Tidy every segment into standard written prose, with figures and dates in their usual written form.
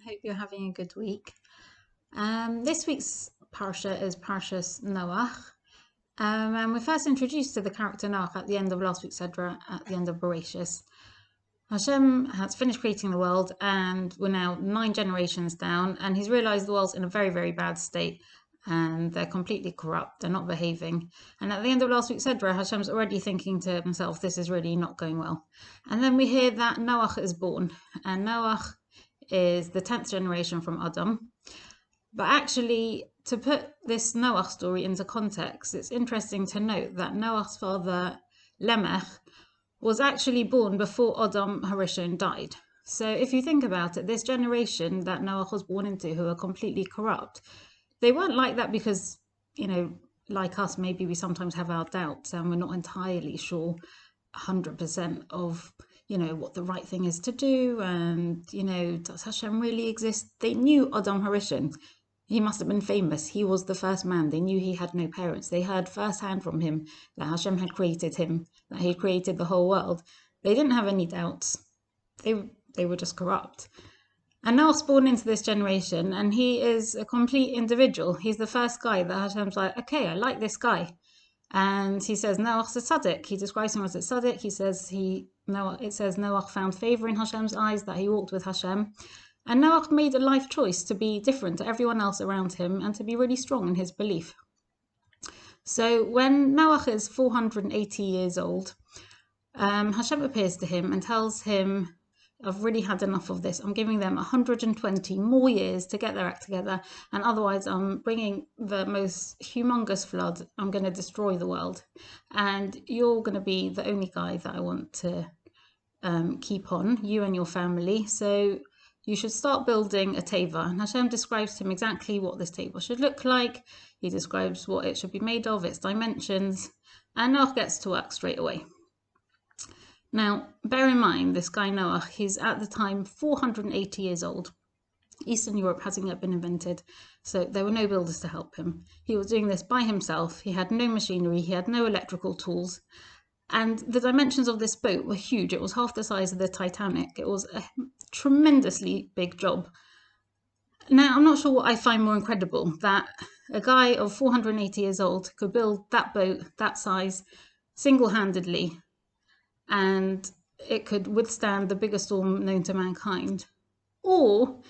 Hope you're having a good week. This week's Parsha is Parshas Noach. And we're first introduced to the character Noach at the end of last week's Sedra, at the end of Bereshis. Hashem has finished creating the world, and we're now 9 generations down, and he's realised the world's in a very, very bad state, and they're completely corrupt, they're not behaving. And at the end of last week's Sedra, Hashem's already thinking to himself, this is really not going well. And then we hear that Noach is born, and Noach is the 10th generation from Adam. But actually, to put this Noach story into context, it's interesting to note that Noach's father, Lamech, was actually born before Adam Harishon died. So if you think about it, this generation that Noach was born into, who are completely corrupt, they weren't like that because, like us, maybe we sometimes have our doubts and we're not entirely sure 100% of what the right thing is to do, and does Hashem really exist? They knew Adam Harishon. He must have been famous. He was the first man. They knew he had no parents. They heard firsthand from him that Hashem had created him, that he created the whole world. They didn't have any doubts. They were just corrupt. And Noach's born into this generation, and he is a complete individual. He's the first guy that Hashem's like, okay, I like this guy. And he says Noach's a tzaddik. He describes him as a tzaddik. He says it says Noach found favor in Hashem's eyes, that he walked with Hashem. And Noach made a life choice to be different to everyone else around him and to be really strong in his belief. So when Noach is 480 years old, Hashem appears to him and tells him, I've really had enough of this. I'm giving them 120 more years to get their act together, and otherwise I'm bringing the most humongous flood. I'm going to destroy the world, and you're going to be the only guy that I want to keep on, you and your family. So you should start building a teva. And Hashem describes to him exactly what this teva should look like. He describes what it should be made of, its dimensions, and Noach gets to work straight away. Now, bear in mind, this guy Noach, he's at the time 480 years old. Eastern Europe hasn't yet been invented, so there were no builders to help him. He was doing this by himself. He had no machinery, he had no electrical tools. And the dimensions of this boat were huge. It was half the size of the Titanic. It was a tremendously big job. Now, I'm not sure what I find more incredible, that a guy of 480 years old could build that boat, that size, single-handedly, and it could withstand the biggest storm known to mankind. Or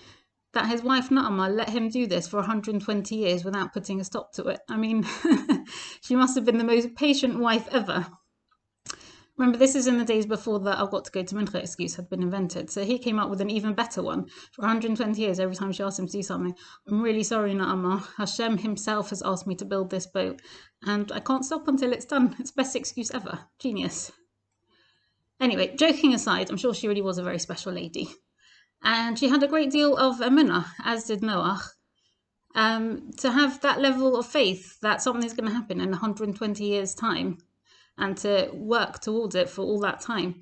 that his wife Naamah let him do this for 120 years without putting a stop to it. I mean, she must have been the most patient wife ever. Remember, this is in the days before the I've got to go to Mincha excuse had been invented. So he came up with an even better one. For 120 years, every time she asked him to do something, I'm really sorry, Naamah. Hashem himself has asked me to build this boat, and I can't stop until it's done. It's the best excuse ever. Genius. Anyway, joking aside, I'm sure she really was a very special lady. And she had a great deal of emunah, as did Noach. To have that level of faith that something's going to happen in 120 years' time, and to work towards it for all that time.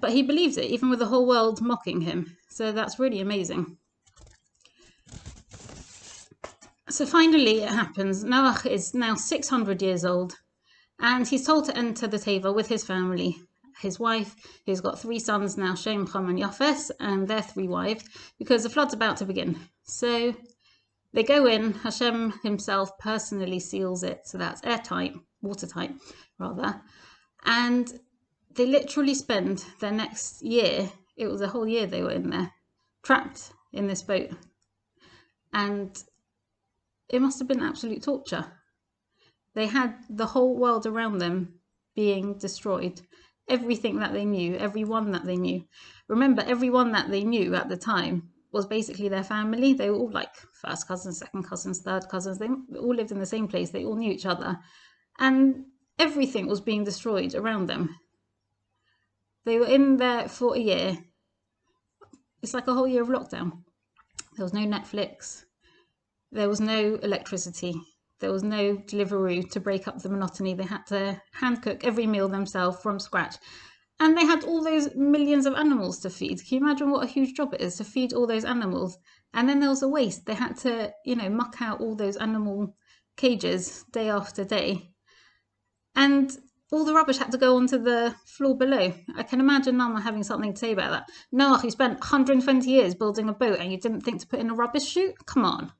But he believes it, even with the whole world mocking him. So that's really amazing. So finally it happens. Noach is now 600 years old, and he's told to enter the teva with his family. His wife, he's got 3 sons now, Shem, Cham and Yafes, and their 3 wives, because the flood's about to begin. So they go in, Hashem himself personally seals it, so that's airtight, watertight rather, and they literally spend their next year, it was a whole year they were in there, trapped in this boat, and it must have been absolute torture. They had the whole world around them being destroyed, everything that they knew, everyone that they knew. Remember, everyone that they knew at the time was basically their family. They were all like first cousins, second cousins, third cousins. They all lived in the same place. They all knew each other. And everything was being destroyed around them. They were in there for a year. It's like a whole year of lockdown. There was no Netflix. There was no electricity. There was no Deliveroo to break up the monotony. They had to hand cook every meal themselves from scratch. And they had all those millions of animals to feed. Can you imagine what a huge job it is to feed all those animals? And then there was a waste. They had to, muck out all those animal cages day after day. And all the rubbish had to go onto the floor below. I can imagine Mama having something to say about that. Noah, you spent 120 years building a boat and you didn't think to put in a rubbish chute? Come on.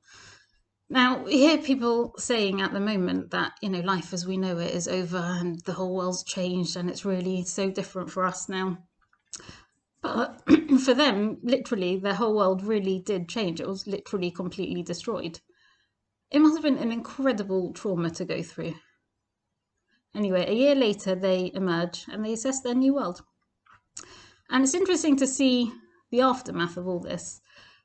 Now, we hear people saying at the moment that, life as we know it is over and the whole world's changed and it's really so different for us now. But for them, literally, their whole world really did change. It was literally completely destroyed. It must have been an incredible trauma to go through. Anyway, a year later, they emerge and they assess their new world. And it's interesting to see the aftermath of all this.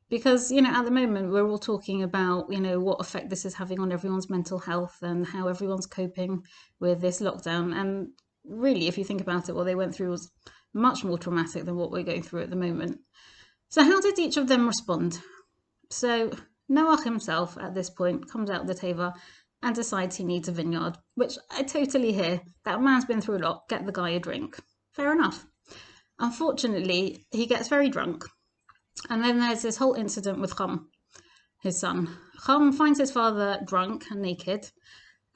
Because, at the moment, we're all talking about, what effect this is having on everyone's mental health and how everyone's coping with this lockdown. And really, if you think about it, what they went through was much more traumatic than what we're going through at the moment. So how did each of them respond? So Noach himself, at this point, comes out of the teva and decides he needs a vineyard, which I totally hear. That man's been through a lot. Get the guy a drink. Fair enough. Unfortunately, he gets very drunk. And then there's this whole incident with Chum, his son. Chum finds his father drunk and naked,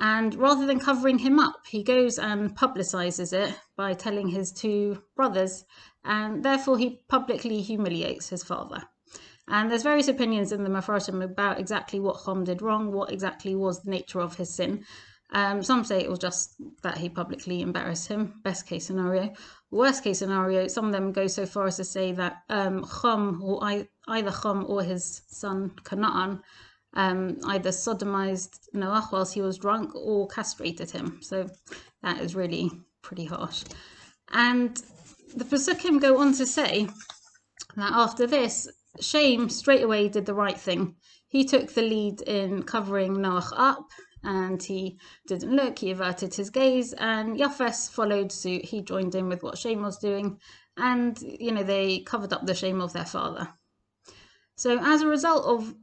and rather than covering him up, he goes and publicizes it by telling his two brothers, and therefore he publicly humiliates his father. And there's various opinions in the Mefarshim about exactly what Chum did wrong, what exactly was the nature of his sin. Some say it was just that he publicly embarrassed him, best case scenario. Worst case scenario, some of them go so far as to say that Chum, or either Chum or his son Canaan, either sodomized Noach whilst he was drunk or castrated him. So that is really pretty harsh. And the Pesukim go on to say that after this, Shem straight away did the right thing. He took the lead in covering Noach up, and he didn't look, he averted his gaze, and Yafes followed suit. He joined in with what Shem was doing, and, they covered up the shame of their father. So as a result of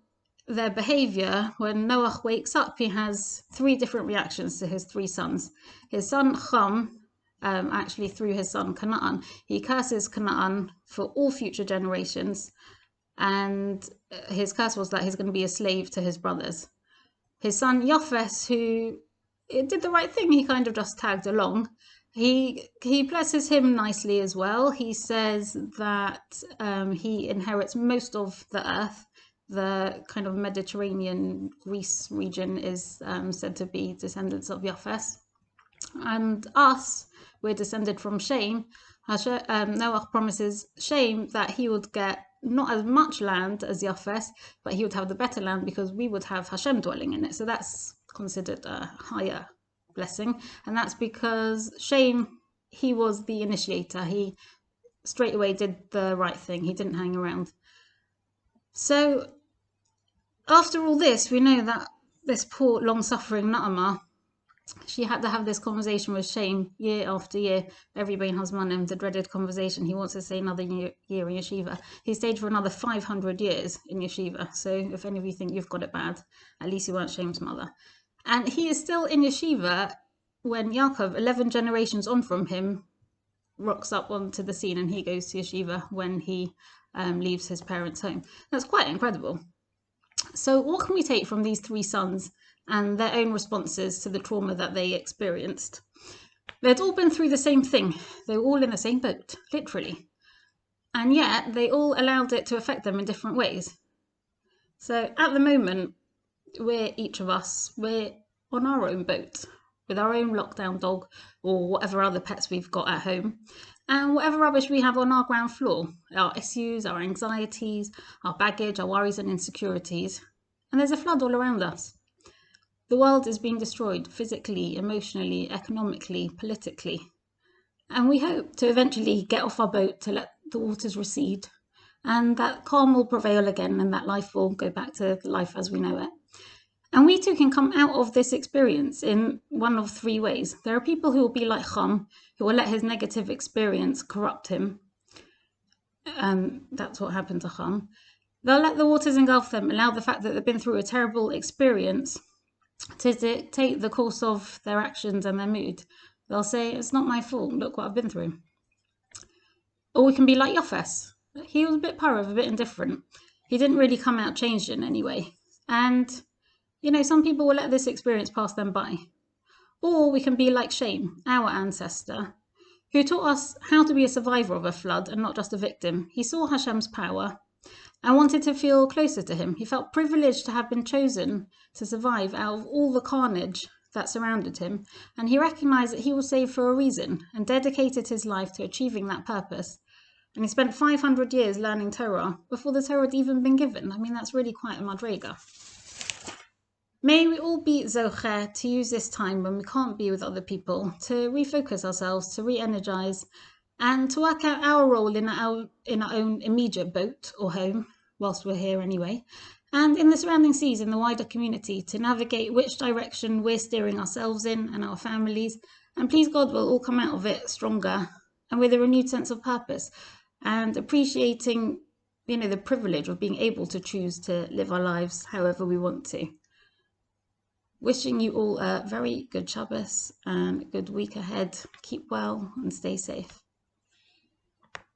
their behavior, when Noach wakes up, he has three different reactions to his three sons. His son Chum, actually through his son Canaan, he curses Canaan for all future generations, and his curse was that he's going to be a slave to his brothers. His son Yafes, who did the right thing, he kind of just tagged along. He blesses him nicely as well. He says that he inherits most of the earth. The kind of Mediterranean Greece region is said to be descendants of Yafes. And us, we're descended from Shem. Noach promises Shem that he would get not as much land as Yafes, but he would have the better land because we would have Hashem dwelling in it. So that's considered a higher blessing. And that's because Shem, he was the initiator. He straight away did the right thing. He didn't hang around. So after all this, we know that this poor long-suffering Naamah, she had to have this conversation with Shem year after year. Every Bein Hazmanim, the dreaded conversation. He wants to stay another year in yeshiva. He stayed for another 500 years in yeshiva. So if any of you think you've got it bad, at least you weren't Shem's mother. And he is still in yeshiva when Yaakov, 11 generations on from him, rocks up onto the scene, and he goes to yeshiva when he leaves his parents' home. That's quite incredible. So what can we take from these three sons and their own responses to the trauma that they experienced? They'd all been through the same thing. They were all in the same boat, literally. And yet they all allowed it to affect them in different ways. So at the moment, we're on our own boat with our own lockdown dog or whatever other pets we've got at home, and whatever rubbish we have on our ground floor, our issues, our anxieties, our baggage, our worries and insecurities. And there's a flood all around us. The world is being destroyed physically, emotionally, economically, politically. And we hope to eventually get off our boat to let the waters recede, and that calm will prevail again, and that life will go back to life as we know it. And we too can come out of this experience in one of three ways. There are people who will be like Chum, who will let his negative experience corrupt him. That's what happened to Chum. They'll let the waters engulf them, allow the fact that they've been through a terrible experience to dictate the course of their actions and their mood. They'll say, it's not my fault, look what I've been through. Or we can be like Yafes. He was a bit parav, a bit indifferent. He didn't really come out changed in any way. And, some people will let this experience pass them by. Or we can be like Shem, our ancestor, who taught us how to be a survivor of a flood and not just a victim. He saw Hashem's power and wanted to feel closer to him. He felt privileged to have been chosen to survive out of all the carnage that surrounded him, and he recognized that he was saved for a reason and dedicated his life to achieving that purpose. And he spent 500 years learning Torah before the Torah had even been given. I mean, that's really quite a madrega. May we all be zocher to use this time when we can't be with other people to refocus ourselves, to re-energize, and to work out our role in our own immediate boat or home, whilst we're here anyway, and in the surrounding seas in the wider community to navigate which direction we're steering ourselves in and our families. And please God, we'll all come out of it stronger and with a renewed sense of purpose and appreciating, the privilege of being able to choose to live our lives however we want to. Wishing you all a very good Shabbos and a good week ahead. Keep well and stay safe.